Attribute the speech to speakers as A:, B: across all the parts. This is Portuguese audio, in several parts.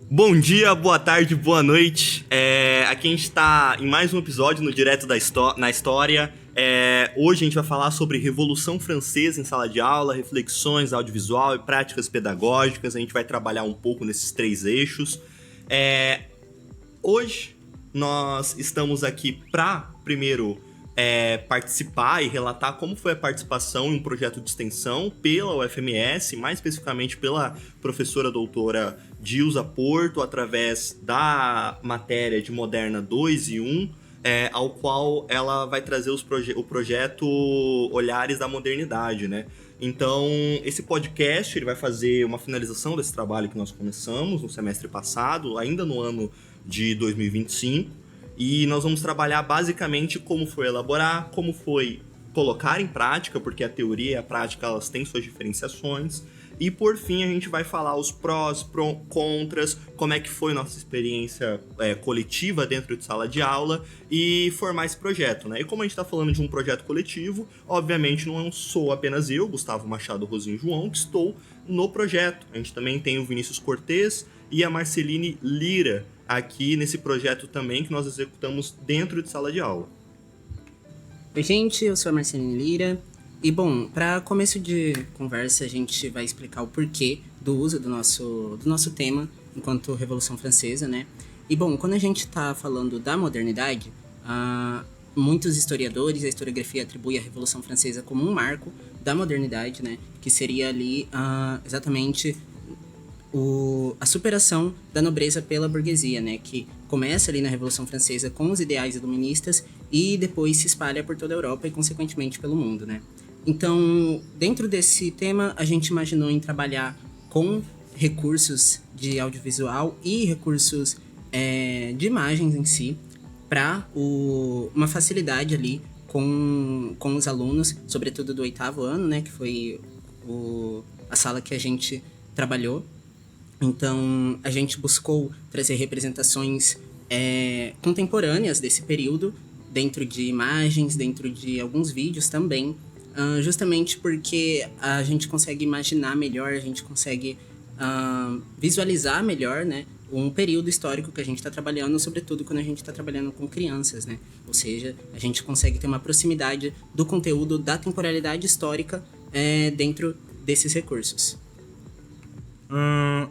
A: Bom dia, boa tarde, boa noite. Aqui a gente está em mais um episódio no Direto na História. Hoje a gente vai falar sobre Revolução Francesa em sala de aula, reflexões audiovisual e práticas pedagógicas. A gente vai trabalhar um pouco nesses três eixos. Hoje nós estamos aqui para, primeiro, participar e relatar como foi a participação em um projeto de extensão pela UFMS, mais especificamente pela professora doutora Dilza Porto, através da matéria de Moderna 2 e 1, ao qual ela vai trazer o projeto Olhares da Modernidade, né? Então, esse podcast ele vai fazer uma finalização desse trabalho que nós começamos no semestre passado, ainda no ano de 2025, e nós vamos trabalhar basicamente como foi elaborar, como foi colocar em prática, porque a teoria e a prática elas têm suas diferenciações. E por fim a gente vai falar os prós, contras, como é que foi nossa experiência coletiva dentro de sala de aula e formar esse projeto, né? E como a gente está falando de um projeto coletivo, obviamente não sou apenas eu, Gustavo Machado Rosinho João, que estou no projeto. A gente também tem o Vinícius Cortez e a Marceline Lira aqui nesse projeto também que nós executamos dentro de sala de aula.
B: Oi gente, eu sou a Marceline Lira. E bom, para começo de conversa, a gente vai explicar o porquê do uso do nosso tema enquanto Revolução Francesa, né? E bom, quando a gente está falando da modernidade, muitos historiadores, a historiografia atribui a Revolução Francesa como um marco da modernidade, né? Que seria ali exatamente a superação da nobreza pela burguesia, né? Que começa ali na Revolução Francesa com os ideais iluministas e depois se espalha por toda a Europa e, consequentemente, pelo mundo, né? Então, dentro desse tema, a gente imaginou em trabalhar com recursos de audiovisual e recursos de imagens em si, para uma facilidade ali com os alunos, sobretudo do 8º ano, né, que foi a sala que a gente trabalhou. Então, a gente buscou trazer representações contemporâneas desse período, dentro de imagens, dentro de alguns vídeos também, justamente porque a gente consegue imaginar melhor, a gente consegue visualizar melhor, né, um período histórico que a gente está trabalhando, sobretudo quando a gente está trabalhando com crianças, né? Ou seja, a gente consegue ter uma proximidade do conteúdo, da temporalidade histórica dentro desses recursos.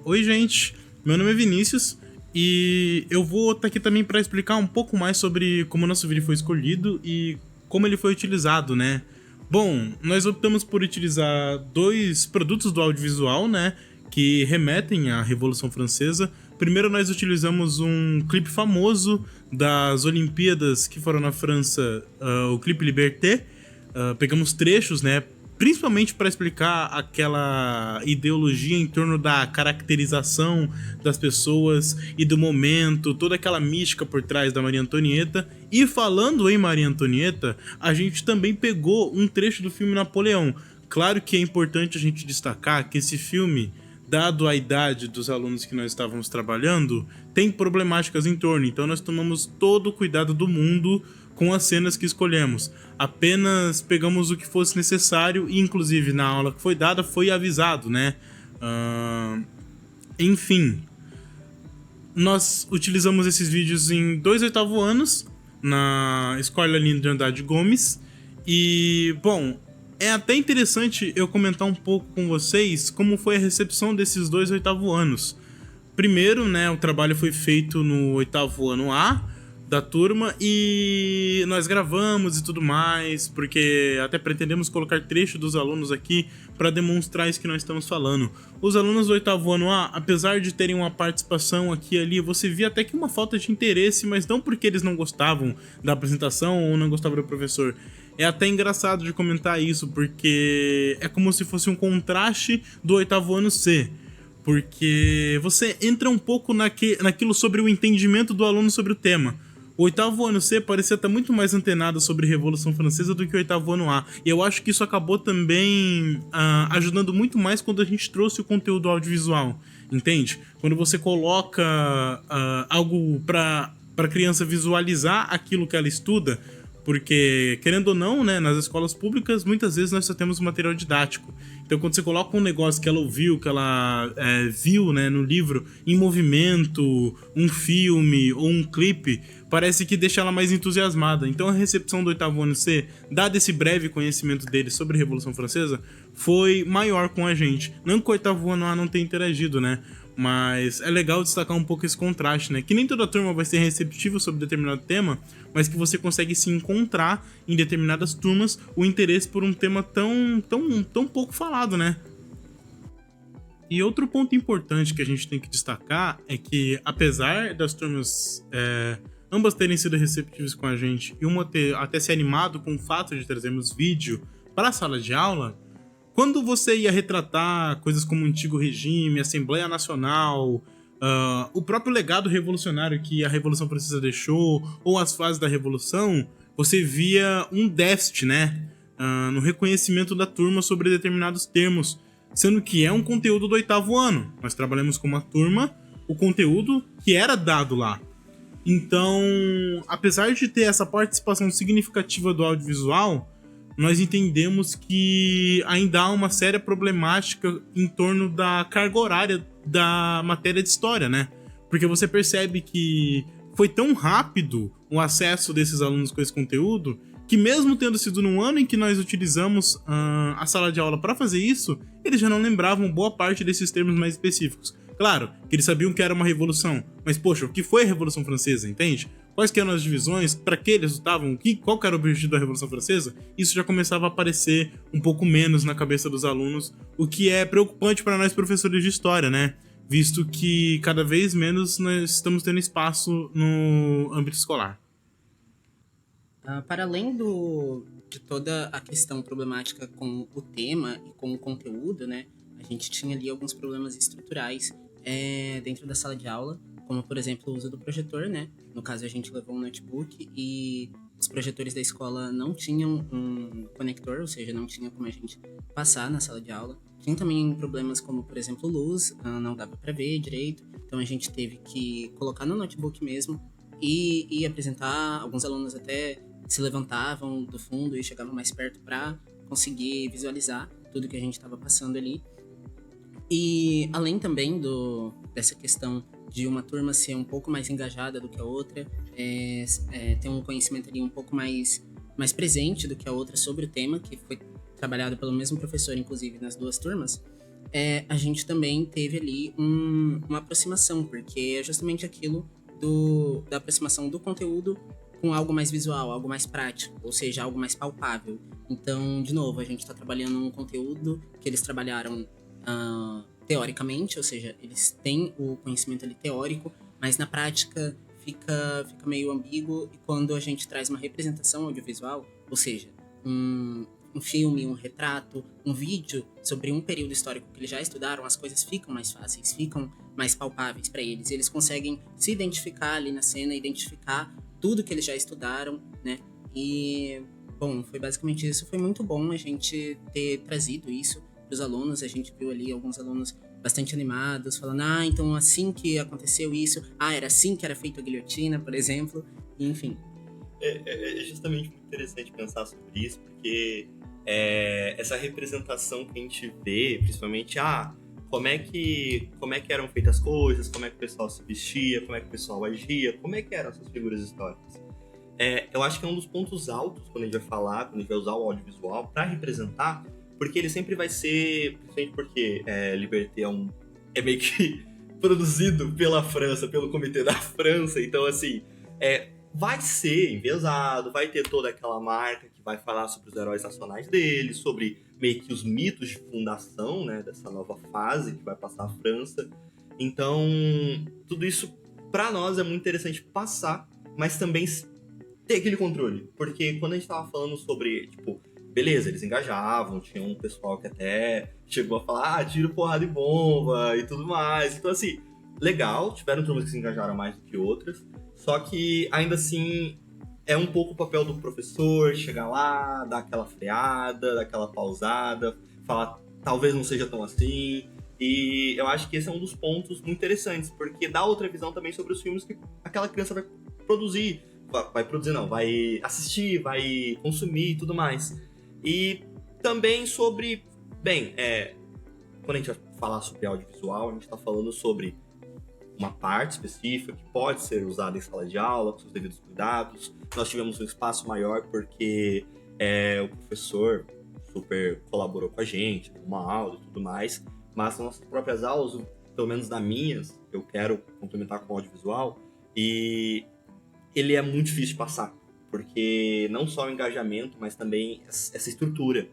C: Oi gente, meu nome é Vinícius e eu vou estar aqui também para explicar um pouco mais sobre como o nosso vídeo foi escolhido e como ele foi utilizado, né? Bom, nós optamos por utilizar dois produtos do audiovisual, né, que remetem à Revolução Francesa. Primeiro nós utilizamos um clipe famoso das Olimpíadas que foram na França, o clipe Liberté. Pegamos trechos, né, principalmente para explicar aquela ideologia em torno da caracterização das pessoas e do momento, toda aquela mística por trás da Maria Antonieta. E falando em Maria Antonieta, a gente também pegou um trecho do filme Napoleão. Claro que é importante a gente destacar que esse filme, dado a idade dos alunos que nós estávamos trabalhando, tem problemáticas em torno, então nós tomamos todo o cuidado do mundo com as cenas que escolhemos. Apenas pegamos o que fosse necessário e, inclusive, na aula que foi dada, foi avisado, né? Enfim, nós utilizamos esses vídeos em 2 8º anos, na Escola Lindo de Andrade Gomes. E, bom, é até interessante eu comentar um pouco com vocês como foi a recepção desses 2 8º anos. Primeiro, né, o trabalho foi feito no 8º ano A da turma e nós gravamos e tudo mais, porque até pretendemos colocar trecho dos alunos aqui para demonstrar isso que nós estamos falando. Os alunos do 8º ano A, apesar de terem uma participação aqui e ali, você via até que uma falta de interesse, mas não porque eles não gostavam da apresentação ou não gostavam do professor. É até engraçado de comentar isso, porque é como se fosse um contraste do 8º ano C. Porque você entra um pouco naquilo sobre o entendimento do aluno sobre o tema. O 8º ano C parecia estar muito mais antenado sobre Revolução Francesa do que o 8º ano A. E eu acho que isso acabou também ajudando muito mais quando a gente trouxe o conteúdo audiovisual, entende? Quando você coloca algo para a criança visualizar aquilo que ela estuda, porque, querendo ou não, né, nas escolas públicas, muitas vezes nós só temos material didático. Então, quando você coloca um negócio que ela ouviu, que ela viu, né, no livro, em movimento, um filme ou um clipe, parece que deixa ela mais entusiasmada. Então, a recepção do oitavo ano C, dado esse breve conhecimento dele sobre a Revolução Francesa, foi maior com a gente. Não que o oitavo ano A não tenha interagido, né? Mas é legal destacar um pouco esse contraste, né? Que nem toda turma vai ser receptiva sobre determinado tema, mas que você consegue se encontrar em determinadas turmas o interesse por um tema tão pouco falado, né? E outro ponto importante que a gente tem que destacar é que, apesar das turmas ambas terem sido receptivas com a gente e uma ter até se animado com o fato de trazermos vídeo para a sala de aula, quando você ia retratar coisas como o antigo regime, Assembleia Nacional, o próprio legado revolucionário que a Revolução Francesa deixou, ou as fases da Revolução, você via um déficit, né? No reconhecimento da turma sobre determinados termos, sendo que é um conteúdo do oitavo ano. Nós trabalhamos com uma turma, o conteúdo que era dado lá. Então, apesar de ter essa participação significativa do audiovisual, nós entendemos que ainda há uma séria problemática em torno da carga horária da matéria de história, né? Porque você percebe que foi tão rápido o acesso desses alunos com esse conteúdo que, mesmo tendo sido no ano em que nós utilizamos a sala de aula para fazer isso, eles já não lembravam boa parte desses termos mais específicos. Claro, que eles sabiam que era uma revolução, mas poxa, o que foi a Revolução Francesa, entende? Quais que eram as divisões, para que eles lutavam, qual que era o objetivo da Revolução Francesa? Isso já começava a aparecer um pouco menos na cabeça dos alunos, o que é preocupante para nós professores de história, né? Visto que cada vez menos nós estamos tendo espaço no âmbito escolar.
B: Para além de toda a questão problemática com o tema e com o conteúdo, né? A gente tinha ali alguns problemas estruturais dentro da sala de aula, como, por exemplo, o uso do projetor, né? No caso, a gente levou um notebook e os projetores da escola não tinham um conector, ou seja, não tinha como a gente passar na sala de aula. Tinha também problemas como, por exemplo, luz, não dava para ver direito, então a gente teve que colocar no notebook mesmo e apresentar. Alguns alunos até se levantavam do fundo e chegavam mais perto para conseguir visualizar tudo que a gente estava passando ali. E além também dessa questão de uma turma ser um pouco mais engajada do que a outra, ter um conhecimento ali um pouco mais presente do que a outra sobre o tema, que foi trabalhado pelo mesmo professor, inclusive, nas duas turmas, a gente também teve ali uma aproximação, porque é justamente aquilo da aproximação do conteúdo com algo mais visual, algo mais prático, ou seja, algo mais palpável. Então, de novo, a gente está trabalhando um conteúdo que eles trabalharam teoricamente, ou seja, eles têm o conhecimento ali teórico, mas na prática fica meio ambíguo, e quando a gente traz uma representação audiovisual, ou seja, um filme, um retrato, um vídeo sobre um período histórico que eles já estudaram, as coisas ficam mais fáceis, ficam mais palpáveis para eles, eles conseguem se identificar ali na cena, identificar tudo que eles já estudaram, né? E, bom, foi basicamente isso. Foi muito bom a gente ter trazido isso para os alunos. A gente viu ali alguns alunos bastante animados, falando, então assim que aconteceu isso, era assim que era feita a guilhotina, por exemplo, e, enfim.
A: É justamente muito interessante pensar sobre isso, porque essa representação que a gente vê, principalmente, como é que eram feitas as coisas, como é que o pessoal se vestia, como é que o pessoal agia, como é que eram essas figuras históricas. Eu acho que é um dos pontos altos quando a gente vai falar, quando a gente vai usar o audiovisual para representar, porque ele sempre vai ser, principalmente porque Liberté é meio que produzido pela França, pelo Comitê da França, então assim, vai ser enviesado, vai ter toda aquela marca que vai falar sobre os heróis nacionais deles, sobre meio que os mitos de fundação, né, dessa nova fase que vai passar a França. Então, tudo isso para nós é muito interessante passar, mas também ter aquele controle, porque quando a gente tava falando sobre, tipo, beleza, eles engajavam, tinha um pessoal que até chegou a falar, tiro, porrada e bomba e tudo mais. Então, assim, legal, tiveram turmas que se engajaram mais do que outras, só que ainda assim é um pouco o papel do professor chegar lá, dar aquela freada, dar aquela pausada, falar talvez não seja tão assim. E eu acho que esse é um dos pontos muito interessantes, porque dá outra visão também sobre os filmes que aquela criança vai produzir. Vai assistir, vai consumir e tudo mais. E também sobre Bem, quando a gente vai falar sobre audiovisual, a gente está falando sobre uma parte específica que pode ser usada em sala de aula, com seus devidos cuidados. Nós tivemos um espaço maior porque o professor super colaborou com a gente, uma aula e tudo mais, mas nas nossas próprias aulas, pelo menos nas minhas, eu quero complementar com o audiovisual, e ele é muito difícil de passar, porque não só o engajamento, mas também essa estrutura.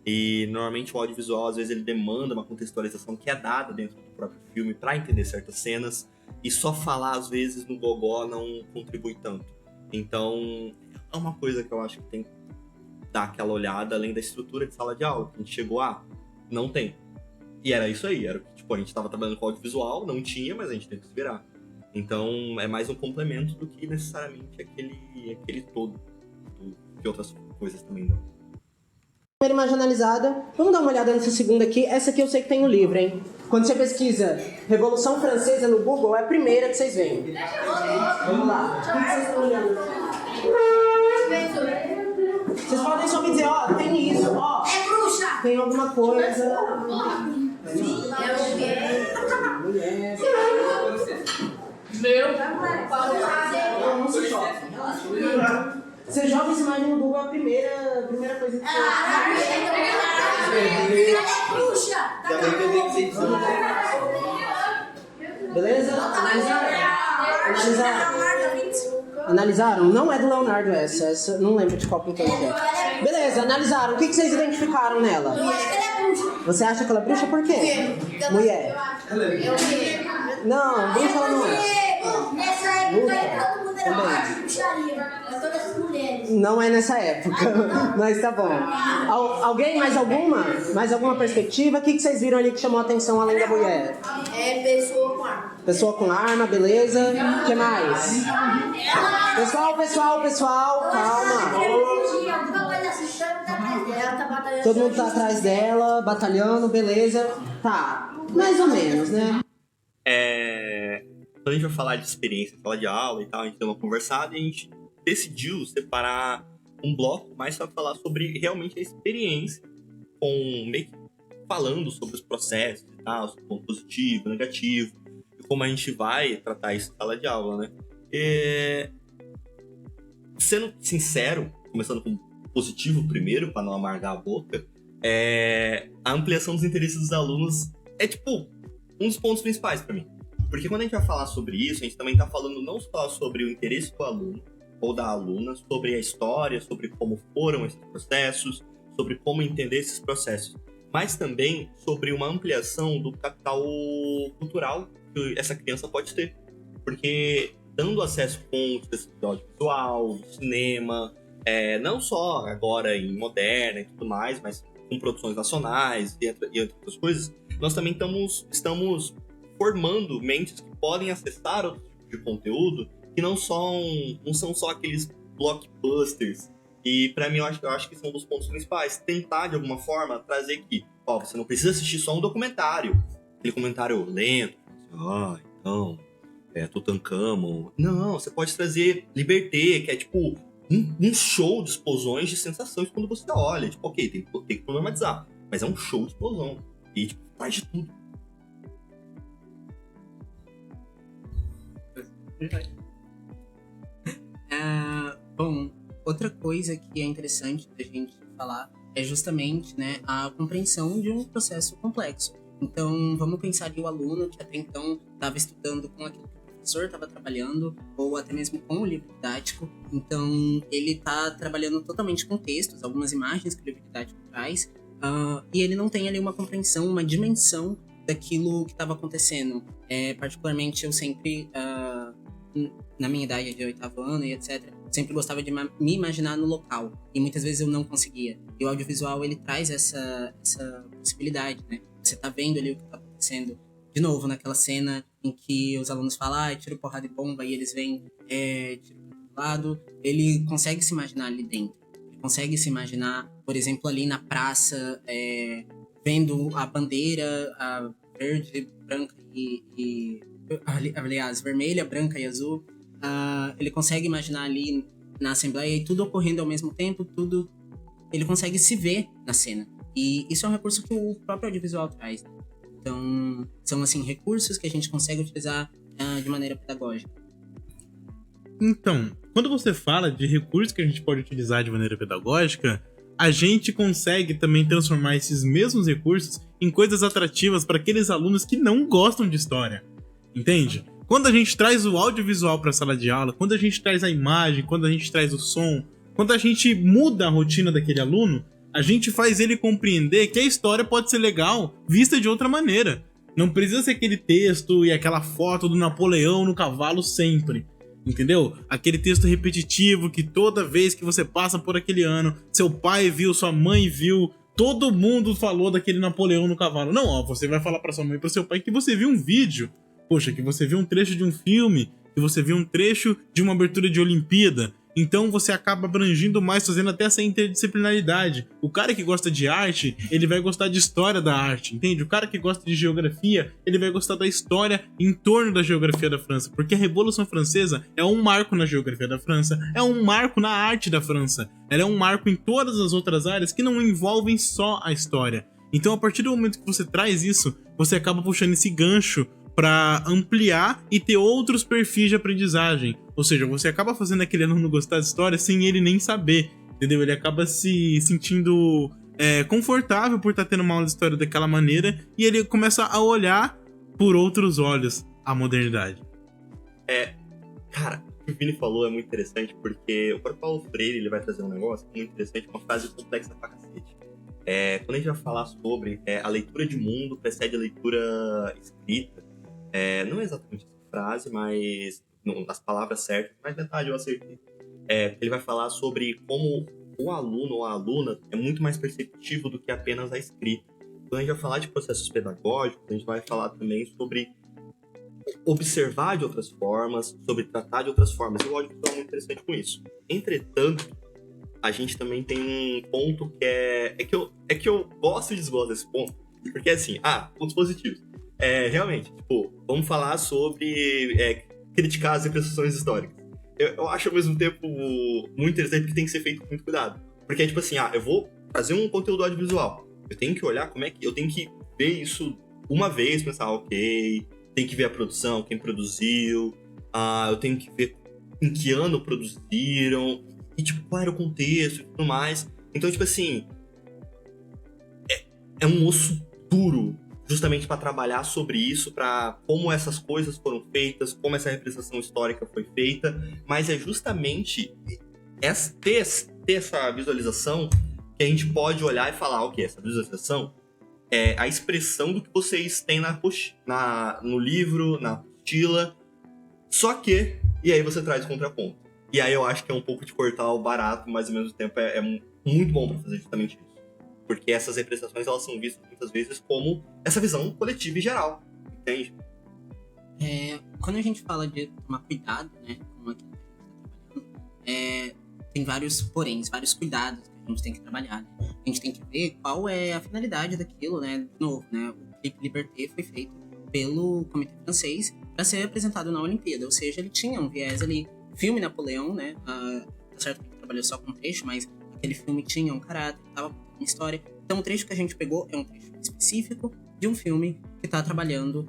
A: E normalmente o audiovisual, às vezes, ele demanda uma contextualização que é dada dentro do próprio filme para entender certas cenas, e só falar, às vezes, no gogó não contribui tanto. Então, é uma coisa que eu acho que tem que dar aquela olhada, além da estrutura de sala de aula, que a gente chegou não tem. E era isso aí, era tipo, a gente estava trabalhando com audiovisual, não tinha, mas a gente tem que se virar. Então, é mais um complemento do que necessariamente aquele todo de outras coisas também não.
D: Primeira imagem analisada. Vamos dar uma olhada nessa segunda aqui. Essa aqui eu sei que tem no livro, hein? Quando você pesquisa Revolução Francesa no Google, é a primeira que vocês veem. Vamos lá. O que vocês estão olhando? Vocês podem só me dizer, ó, tem isso, ó.
E: É bruxa!
D: Tem alguma coisa. Mulher. Não se choque. Você joga essa imagem no Google, é a primeira coisa que você...
E: É bruxa!
D: Beleza? Analisaram? Não é do Leonardo essa não lembro de qual pintor que é. Beleza, analisaram. O que vocês identificaram nela?
E: Eu acho que ela é bruxa.
D: Você acha que ela é bruxa por quê? Mulher. Não, bruxa ela não é.
E: Nessa época aí todo mundo era
D: Também.
E: parte de bruxaria. Todas as mulheres.
D: Não é nessa época, mas tá bom. Alguém, mais alguma? Mais alguma perspectiva? O que vocês viram ali que chamou a atenção além da mulher?
E: É pessoa com arma.
D: Pessoa com arma, beleza. O que mais? Pessoal, calma. Todo mundo tá atrás dela, batalhando, beleza. Tá, mais ou menos, né?
A: Quando a gente vai falar de experiência, sala de aula e tal, a gente deu uma conversada e a gente decidiu separar um bloco mais para falar sobre realmente a experiência, meio que falando sobre os processos e tal, sobre o ponto positivo, negativo, e como a gente vai tratar isso em sala de aula, né? Sendo sincero, começando com positivo primeiro, para não amargar a boca, a ampliação dos interesses dos alunos é, tipo, um dos pontos principais para mim. Porque quando a gente vai falar sobre isso, a gente também está falando não só sobre o interesse do aluno ou da aluna, sobre a história, sobre como foram esses processos, sobre como entender esses processos, mas também sobre uma ampliação do capital cultural que essa criança pode ter. Porque dando acesso com o audiovisual, cinema, não só agora em moderna e tudo mais, mas com produções nacionais e entre outras coisas, nós também estamos formando mentes que podem acessar outro tipo de conteúdo que não são só aqueles blockbusters. E pra mim, eu acho que são um dos pontos principais. Tentar, de alguma forma, trazer que você não precisa assistir só um documentário. Aquele comentário lento. Então, Tutankhamon. Não, você pode trazer Liberté, que é tipo um show de explosões de sensações quando você olha. Tipo, ok, tem que problematizar. Mas é um show de explosão. E, tipo, faz de tudo.
B: Bom, outra coisa que é interessante da gente falar é justamente, né, a compreensão de um processo complexo. Então, vamos pensar em o aluno que até então estava estudando com aquilo que o professor estava trabalhando, ou até mesmo com o livro didático. Então, ele está trabalhando totalmente com textos, algumas imagens que o livro didático traz, e ele não tem ali uma compreensão, uma dimensão daquilo que estava acontecendo. Particularmente, eu sempre, na minha idade de 8º ano e etc., sempre gostava de me imaginar no local, e muitas vezes eu não conseguia. E o audiovisual, ele traz essa possibilidade, né? Você tá vendo ali o que tá acontecendo. De novo, naquela cena em que os alunos falam, tiro porrada de bomba, e eles vêm tiro pro outro lado. Ele consegue se imaginar ali dentro. Ele consegue se imaginar, por exemplo, ali na praça, vendo a bandeira, a verde, branca aliás, vermelha, branca e azul. Ele consegue imaginar ali na assembleia e tudo ocorrendo ao mesmo tempo, tudo. Ele consegue se ver na cena. E isso é um recurso que o próprio audiovisual traz, né? Então, são, assim, recursos que a gente consegue utilizar de maneira pedagógica.
C: Então, quando você fala de recursos que a gente pode utilizar de maneira pedagógica, a gente consegue também transformar esses mesmos recursos em coisas atrativas para aqueles alunos que não gostam de história. Entende? Quando a gente traz o audiovisual para a sala de aula, quando a gente traz a imagem, quando a gente traz o som, quando a gente muda a rotina daquele aluno, a gente faz ele compreender que a história pode ser legal vista de outra maneira. Não precisa ser aquele texto e aquela foto do Napoleão no cavalo sempre. Entendeu? Aquele texto repetitivo que toda vez que você passa por aquele ano, seu pai viu, sua mãe viu, todo mundo falou daquele Napoleão no cavalo. Não, ó, você vai falar pra sua mãe e pro seu pai que você viu um vídeo. Poxa, que você viu um trecho de um filme, que você viu um trecho de uma abertura de Olimpíada. Então você acaba abrangindo mais, fazendo até essa interdisciplinaridade. O cara que gosta de arte, ele vai gostar de história da arte, entende? O cara que gosta de geografia, ele vai gostar da história em torno da geografia da França. Porque a Revolução Francesa é um marco na geografia da França, é um marco na arte da França. Ela é um marco em todas as outras áreas que não envolvem só a história. Então, a partir do momento que você traz isso, você acaba puxando esse gancho para ampliar e ter outros perfis de aprendizagem. Ou seja, você acaba fazendo aquele aluno gostar de história sem ele nem saber, entendeu? Ele acaba se sentindo confortável por estar tendo uma aula de história daquela maneira e ele começa a olhar por outros olhos a modernidade.
A: Cara, o que o Vini falou é muito interessante, porque o próprio Paulo Freire ele vai trazer um negócio muito interessante, uma frase complexa pra cacete. Quando a gente vai falar sobre a leitura de mundo precede a leitura escrita, não é exatamente essa frase, mas as palavras certas, mas metade eu acertei. Ele vai falar sobre como o aluno ou a aluna é muito mais perceptivo do que apenas a escrita. Quando a gente vai falar de processos pedagógicos, a gente vai falar também sobre observar de outras formas, sobre tratar de outras formas. E o audiovisual é muito interessante com isso. Entretanto, a gente também tem um ponto que é que eu gosto e desgosto desse ponto, porque assim, pontos positivos. Realmente, tipo, vamos falar sobre criticar as representações históricas. Eu acho ao mesmo tempo muito interessante porque tem que ser feito com muito cuidado. Porque é tipo assim, eu vou fazer um conteúdo audiovisual. Eu tenho que olhar eu tenho que ver isso uma vez, pensar, ok, tem que ver a produção, quem produziu, eu tenho que ver em que ano produziram, e tipo, qual era o contexto e tudo mais. Então, tipo assim, é um osso duro justamente para trabalhar sobre isso, para como essas coisas foram feitas, como essa representação histórica foi feita, mas é justamente ter essa visualização que a gente pode olhar e falar, ok, essa visualização é a expressão do que vocês têm no livro, na apostila, só que, e aí você traz o contraponto. E aí eu acho que é um pouco de cortar o barato, mas ao mesmo tempo é muito bom para fazer justamente isso. Porque essas representações, elas são vistas muitas vezes como essa visão coletiva e geral, entende?
B: Quando a gente fala de tomar cuidado, né, com aquilo que a gente está trabalhando, tem vários poréns, vários cuidados que a gente tem que trabalhar, né? A gente tem que ver qual é a finalidade daquilo, né? De novo, né? O Clipe Liberté foi feito pelo Comitê Francês para ser apresentado na Olimpíada, ou seja, ele tinha um viés ali. Filme Napoleão, né? Tá certo que a gente trabalhou só com um trecho, mas aquele filme tinha um caráter, tava contando uma história. Então o trecho que a gente pegou é um trecho específico de um filme que tá trabalhando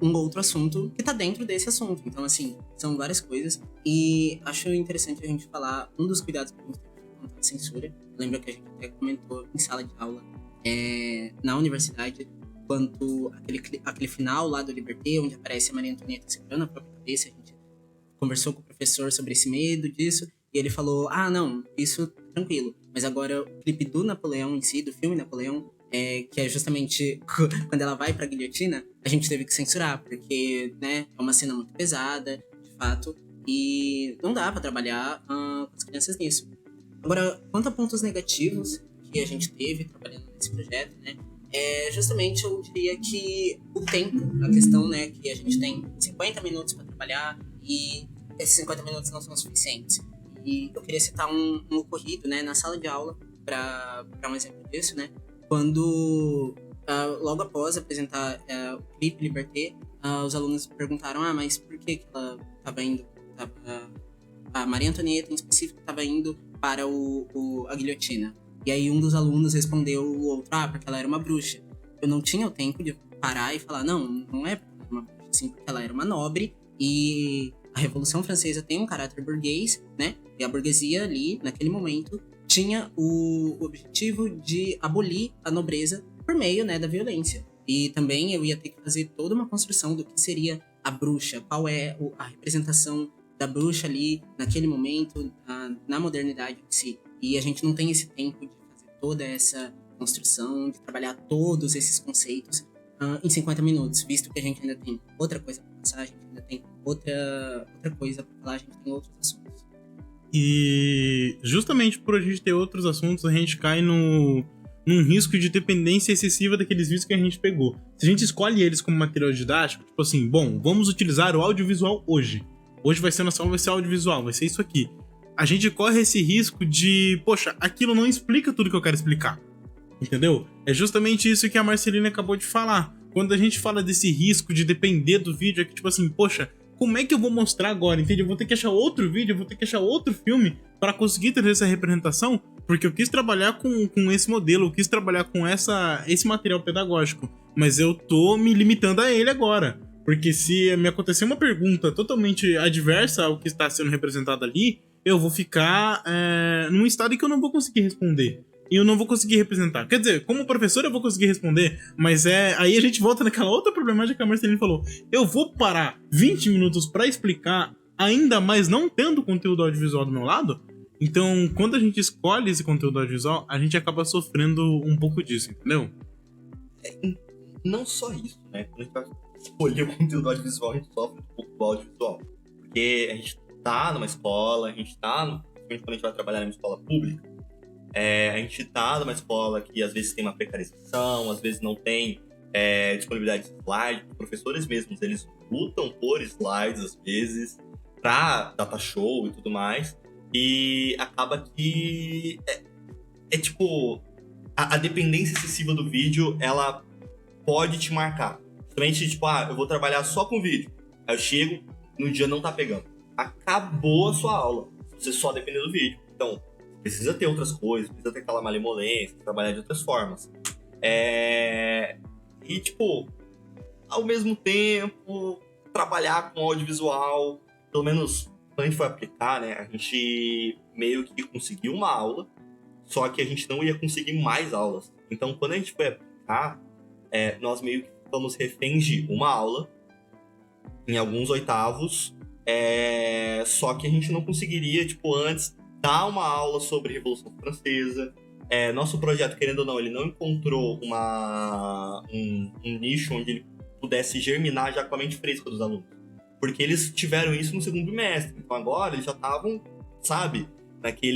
B: um outro assunto que tá dentro desse assunto. Então, assim, são várias coisas. E acho interessante a gente falar um dos cuidados que a gente teve com a censura. Lembra que a gente até comentou em sala de aula na universidade, quanto aquele final lá do Liberté, onde aparece a Maria Antonieta segurando a própria cabeça. A gente conversou com o professor sobre esse medo disso, e ele falou, não, isso tranquilo. Mas agora o clipe do Napoleão em si, do filme Napoleão, que é justamente quando ela vai pra guilhotina, a gente teve que censurar, porque, né, é uma cena muito pesada, de fato, e não dá pra trabalhar com as crianças nisso. Agora, quanto a pontos negativos que a gente teve trabalhando nesse projeto, né, justamente eu diria que o tempo, a questão, né, que a gente tem 50 minutos pra trabalhar, e esses 50 minutos não são suficientes. E eu queria citar um ocorrido, né, na sala de aula, para um exemplo disso, né, quando, logo após apresentar o Clipe Liberté, os alunos perguntaram, mas por que ela estava indo, a Maria Antonieta em específico estava indo para a guilhotina? E aí um dos alunos respondeu o outro, porque ela era uma bruxa. Eu não tinha o tempo de parar e falar, não é uma bruxa, sim, porque ela era uma nobre e a Revolução Francesa tem um caráter burguês, né? E a burguesia ali, naquele momento, tinha o objetivo de abolir a nobreza por meio, né, da violência. E também eu ia ter que fazer toda uma construção do que seria a bruxa, qual é a representação da bruxa ali naquele momento, na modernidade em si. E a gente não tem esse tempo de fazer toda essa construção, de trabalhar todos esses conceitos em 50 minutos, visto que a gente ainda tem outra coisa para passar, a gente ainda tem outra coisa para falar, a gente tem outros assuntos.
C: E justamente por a gente ter outros assuntos, a gente cai num risco de dependência excessiva daqueles vídeos que a gente pegou. Se a gente escolhe eles como material didático, tipo assim, bom, vamos utilizar o audiovisual hoje. Hoje vai ser nossa aula, vai ser audiovisual, vai ser isso aqui. A gente corre esse risco de, poxa, aquilo não explica tudo que eu quero explicar. Entendeu? É justamente isso que a Marcelina acabou de falar. Quando a gente fala desse risco de depender do vídeo, é que tipo assim, poxa, como é que eu vou mostrar agora, entende? Eu vou ter que achar outro vídeo, eu vou ter que achar outro filme para conseguir ter essa representação, porque eu quis trabalhar com esse modelo, eu quis trabalhar com esse material pedagógico, mas eu tô me limitando a ele agora. Porque se me acontecer uma pergunta totalmente adversa ao que está sendo representado ali, eu vou ficar num estado em que eu não vou conseguir responder. E eu não vou conseguir representar. Quer dizer, como professor eu vou conseguir responder, mas aí a gente volta naquela outra problemática que a Marcelina falou. Eu vou parar 20 minutos para explicar, ainda mais não tendo conteúdo audiovisual do meu lado? Então, quando a gente escolhe esse conteúdo audiovisual, a gente acaba sofrendo um pouco disso, entendeu?
A: Não só isso, né? Quando a gente vai escolher o conteúdo audiovisual, a gente sofre um pouco do audiovisual. Porque a gente tá numa escola, principalmente quando a gente vai trabalhar numa escola pública, a gente tá numa escola que às vezes tem uma precarização, às vezes não tem disponibilidade de slides. Os professores mesmos, eles lutam por slides às vezes, pra data show e tudo mais. E acaba que tipo, a dependência excessiva do vídeo, ela pode te marcar. Justamente, tipo, eu vou trabalhar só com vídeo. Aí eu chego, no dia não tá pegando. Acabou a sua aula. Você só depender do vídeo. Então, precisa ter outras coisas, precisa ter aquela malemolência, trabalhar de outras formas. E, tipo, ao mesmo tempo, trabalhar com audiovisual, pelo menos quando a gente foi aplicar, né, a gente meio que conseguiu uma aula, só que a gente não ia conseguir mais aulas. Então, quando a gente foi aplicar, nós meio que ficamos reféns de uma aula, em alguns oitavos, só que a gente não conseguiria, tipo, antes, dar uma aula sobre a Revolução Francesa. Nosso projeto, querendo ou não, ele não encontrou um nicho onde ele pudesse germinar já com a mente fresca dos alunos. Porque eles tiveram isso no segundo bimestre. Então agora eles já estavam, sabe, naquela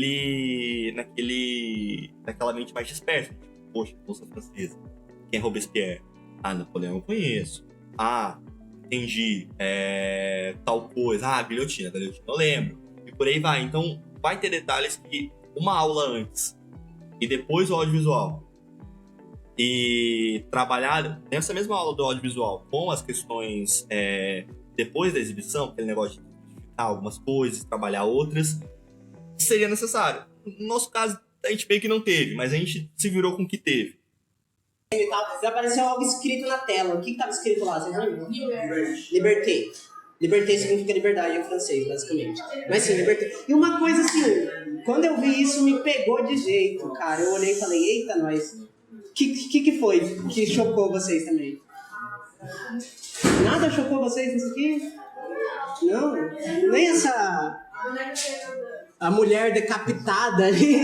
A: mente mais dispersa. Tipo, poxa, Revolução Francesa. Quem é Robespierre? Napoleão eu conheço. Entendi. Tal coisa. Guilhotina eu lembro. E por aí vai. Então vai ter detalhes que uma aula antes e depois o audiovisual. E trabalhar nessa mesma aula do audiovisual com as questões depois da exibição, aquele negócio de identificar algumas coisas, trabalhar outras, seria necessário. No nosso caso, a gente meio que não teve, mas a gente se virou com o que teve.
D: Já apareceu algo escrito na tela. O que estava escrito lá? Vocês lembram? Liberté. Liberté significa liberdade em francês, basicamente. Mas sim, liberté. E uma coisa assim, quando eu vi isso, me pegou de jeito, cara. Eu olhei e falei, eita, nós. O que foi que chocou vocês também? Nada chocou vocês nisso aqui? Não? Nem essa... A mulher decapitada ali.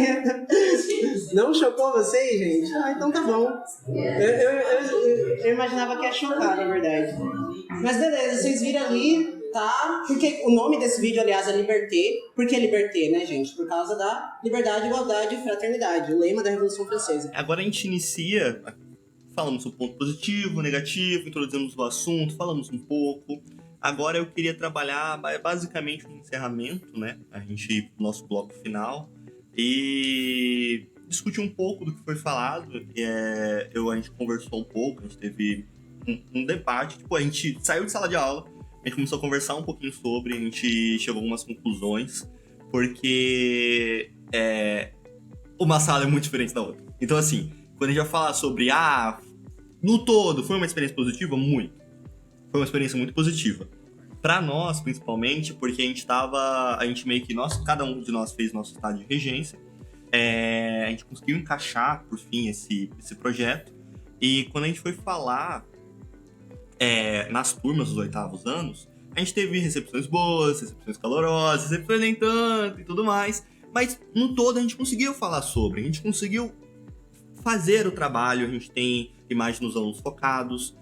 D: Não chocou vocês, gente? Então tá bom. Eu imaginava que ia chocar, na verdade. Mas beleza, vocês viram ali, tá? Porque o nome desse vídeo, aliás, é Liberté. Por que Liberté, né, gente? Por causa da liberdade, igualdade e fraternidade. O lema da Revolução Francesa.
A: Agora a gente inicia... Falamos um ponto positivo, negativo, introduzimos o assunto, falamos um pouco. Agora eu queria trabalhar basicamente um encerramento, né? Nosso bloco final. E discutir um pouco do que foi falado. A gente conversou um pouco, a gente teve um debate. Tipo, a gente saiu de sala de aula, a gente começou a conversar um pouquinho sobre, a gente chegou a algumas conclusões. Porque uma sala é muito diferente da outra. Então, assim, quando a gente vai falar sobre, no todo, foi uma experiência positiva? Muito. Foi uma experiência muito positiva. Pra nós, principalmente, porque a gente meio que, cada um de nós fez nosso estágio de regência. A gente conseguiu encaixar, por fim, esse projeto. E quando a gente foi falar nas turmas dos 8º anos, a gente teve recepções boas, recepções calorosas, recepções nem tanto e tudo mais. Mas, no todo, a gente conseguiu falar sobre. A gente conseguiu fazer o trabalho. A gente tem imagem dos alunos focados.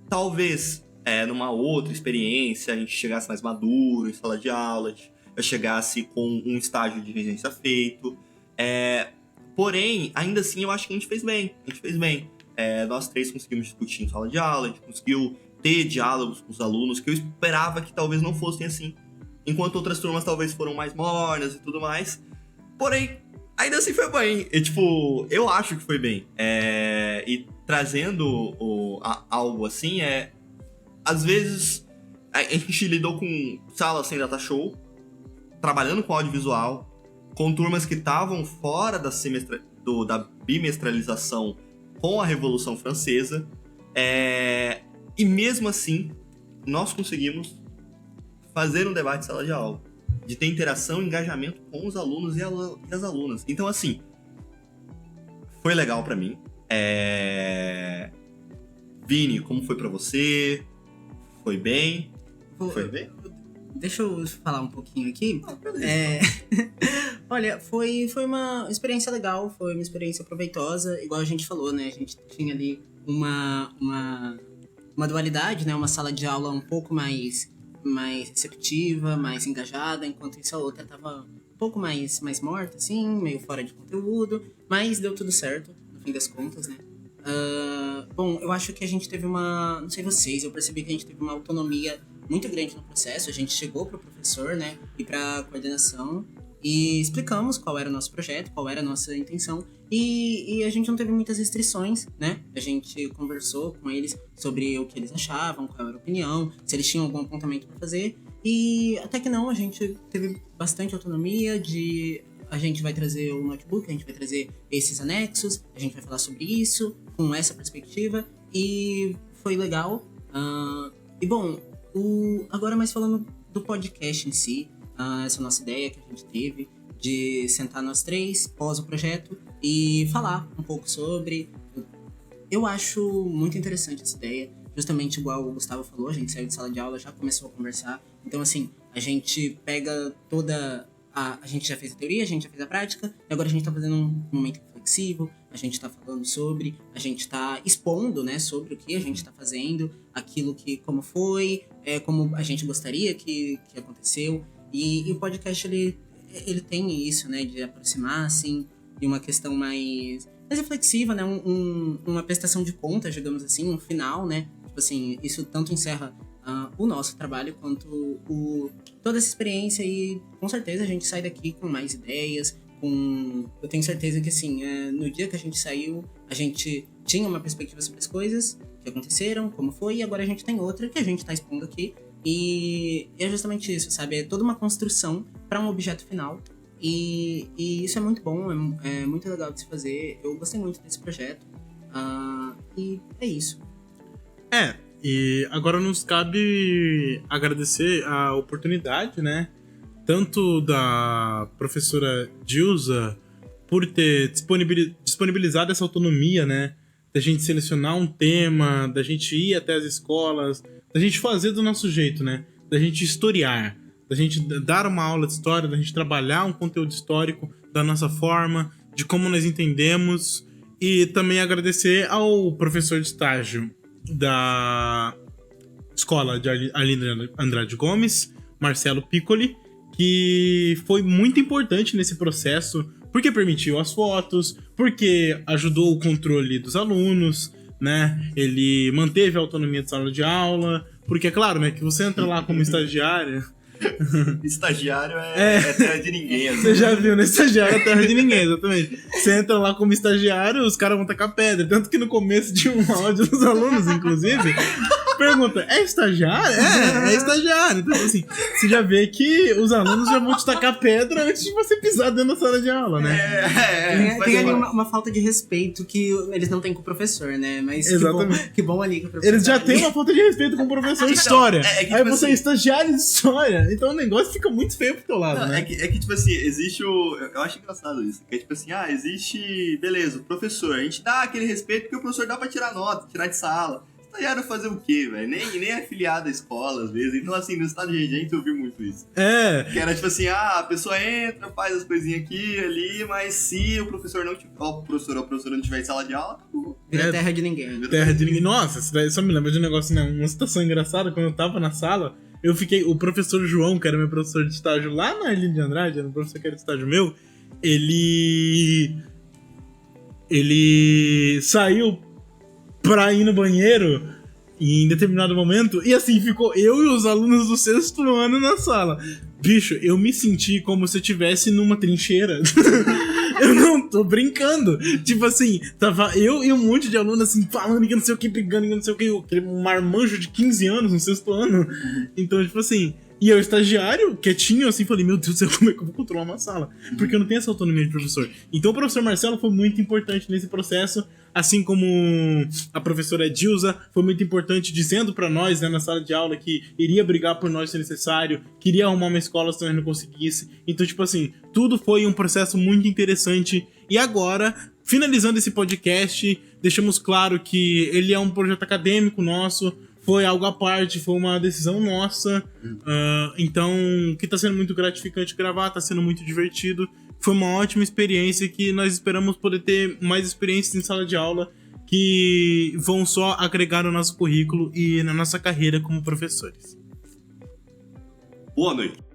A: Talvez, numa outra experiência, a gente chegasse mais maduro em sala de aula, eu chegasse com um estágio de regência feito. Porém, ainda assim, eu acho que a gente fez bem. Nós 3 conseguimos discutir em sala de aula, a gente conseguiu ter diálogos com os alunos que eu esperava que talvez não fossem assim. Enquanto outras turmas talvez foram mais mornas e tudo mais. Porém, ainda assim foi bem. Eu acho que foi bem. E trazendo algo assim, às vezes a gente lidou com salas sem data show, trabalhando com audiovisual, com turmas que estavam fora da bimestralização com a Revolução Francesa. E mesmo assim, nós conseguimos fazer um debate em sala de aula, de ter interação e engajamento com os alunos e as alunas. Então, assim, foi legal pra mim. Vini, como foi pra você? Foi bem? Foi bem?
B: Deixa eu falar um pouquinho aqui.
A: Beleza.
B: Olha, foi uma experiência legal, foi uma experiência proveitosa, igual a gente falou, né? A gente tinha ali uma dualidade, né? Uma sala de aula um pouco mais receptiva, mais engajada, enquanto isso a outra tava um pouco mais morta, assim, meio fora de conteúdo, mas deu tudo certo, no fim das contas, né? Bom, eu acho que a gente teve não sei vocês, eu percebi que a gente teve uma autonomia muito grande no processo. A gente chegou pro professor, né, e pra coordenação e explicamos qual era o nosso projeto, qual era a nossa intenção, e a gente não teve muitas restrições, né? A gente conversou com eles sobre o que eles achavam, qual era a opinião, se eles tinham algum apontamento para fazer, e até que não, a gente teve bastante autonomia a gente vai trazer o notebook, a gente vai trazer esses anexos, a gente vai falar sobre isso, com essa perspectiva, e foi legal. E bom, agora mais falando do podcast em si, essa nossa ideia que a gente teve de sentar nós 3 pós o projeto e falar um pouco sobre. Eu acho muito interessante essa ideia, justamente igual o Gustavo falou, a gente saiu de sala de aula, já começou a conversar, então assim, a gente pega a gente já fez a teoria, a gente já fez a prática, e agora a gente tá fazendo um momento reflexivo, a gente tá falando sobre, a gente tá expondo, né, sobre o que a gente tá fazendo, aquilo que, como foi, como a gente gostaria que aconteceu, e o podcast, ele tem isso, né, de aproximar, assim, de uma questão mais reflexiva, né, uma prestação de contas, digamos assim, um final, né, tipo assim, isso tanto encerra o nosso trabalho quanto toda essa experiência, e com certeza a gente sai daqui com mais ideias, eu tenho certeza que assim, no dia que a gente saiu, a gente tinha uma perspectiva sobre as coisas que aconteceram, como foi, e agora a gente tem outra que a gente tá expondo aqui, e é justamente isso, sabe, é toda uma construção para um objeto final, e isso é muito bom, é muito legal de se fazer, eu gostei muito desse projeto, e é isso.
C: E agora nos cabe agradecer a oportunidade, né? Tanto da professora Dilza por ter disponibilizado essa autonomia, né? Da gente selecionar um tema, da gente ir até as escolas, da gente fazer do nosso jeito, né? Da gente historiar, da gente dar uma aula de história, da gente trabalhar um conteúdo histórico da nossa forma, de como nós entendemos. E também agradecer ao professor de estágio da escola de Arlindo Andrade Gomes, Marcelo Piccoli, que foi muito importante nesse processo, porque permitiu as fotos, porque ajudou o controle dos alunos, né? Ele manteve a autonomia de sala de aula, porque é claro, né, que você entra lá como estagiário...
A: Estagiário é terra de ninguém.
C: Você já viu, né? Estagiário é terra de ninguém, exatamente. Você entra lá como estagiário, os caras vão tacar pedra. Tanto que no começo tinha um áudio dos alunos, inclusive, Pergunta, é estagiário? É estagiário. Então, assim, você já vê que os alunos já vão te tacar pedra antes de você pisar dentro da sala de aula, né?
B: Tem ali uma falta de respeito que eles não têm com o professor, né? Mas
C: Exatamente.
B: que bom ali que o professor.
C: Eles já
B: tá
C: têm
B: ali.
C: uma falta de respeito com o professor de história.
A: que,
C: Aí
A: tipo
C: você é
A: assim,
C: estagiário de história. Então o negócio fica muito feio pro teu lado,
A: não,
C: né?
A: é que, tipo assim, existe o... Eu acho engraçado isso. Que é tipo assim, existe... Beleza, o professor. A gente dá aquele respeito porque o professor dá pra tirar nota, tirar de sala. Estagiário fazer o quê, velho? Nem é afiliado à escola, às vezes. Então, assim, no estado de gente eu vi muito isso. Que era tipo assim, a pessoa entra, faz as coisinhas aqui, ali, mas se o professor não tiver... o professor não tiver em sala de aula, acabou.
B: Vira terra de ninguém.
C: Terra de ninguém. Nossa, isso daí só me lembra de um negócio, né? Uma situação engraçada, quando eu tava na sala, o professor João, que era meu professor de estágio lá na Arlindo de Andrade, era um professor que era de estágio meu, ele saiu pra ir no banheiro em determinado momento, e assim, ficou eu e os alunos do 6º ano na sala. Bicho, eu me senti como se eu estivesse numa trincheira. Eu não tô brincando. Tipo assim, tava eu e um monte de alunos assim, falando que não sei o que, brigando que não sei o que, aquele marmanjo de 15 anos no 6º ano. Então, tipo assim, e eu estagiário, quietinho, assim, falei, meu Deus do céu, como é que eu vou controlar uma sala? Porque eu não tenho essa autonomia de professor. Então o professor Marcelo foi muito importante nesse processo, assim como a professora Edilza foi muito importante, dizendo pra nós, né, na sala de aula, que iria brigar por nós se necessário, queria arrumar uma escola se nós não conseguisse. Então, tipo assim, tudo foi um processo muito interessante. E agora, finalizando esse podcast, deixamos claro que ele é um projeto acadêmico nosso, foi algo à parte, foi uma decisão nossa. Então, que tá sendo muito gratificante gravar, tá sendo muito divertido. Foi uma ótima experiência que nós esperamos poder ter mais experiências em sala de aula que vão só agregar no nosso currículo e na nossa carreira como professores.
A: Boa noite.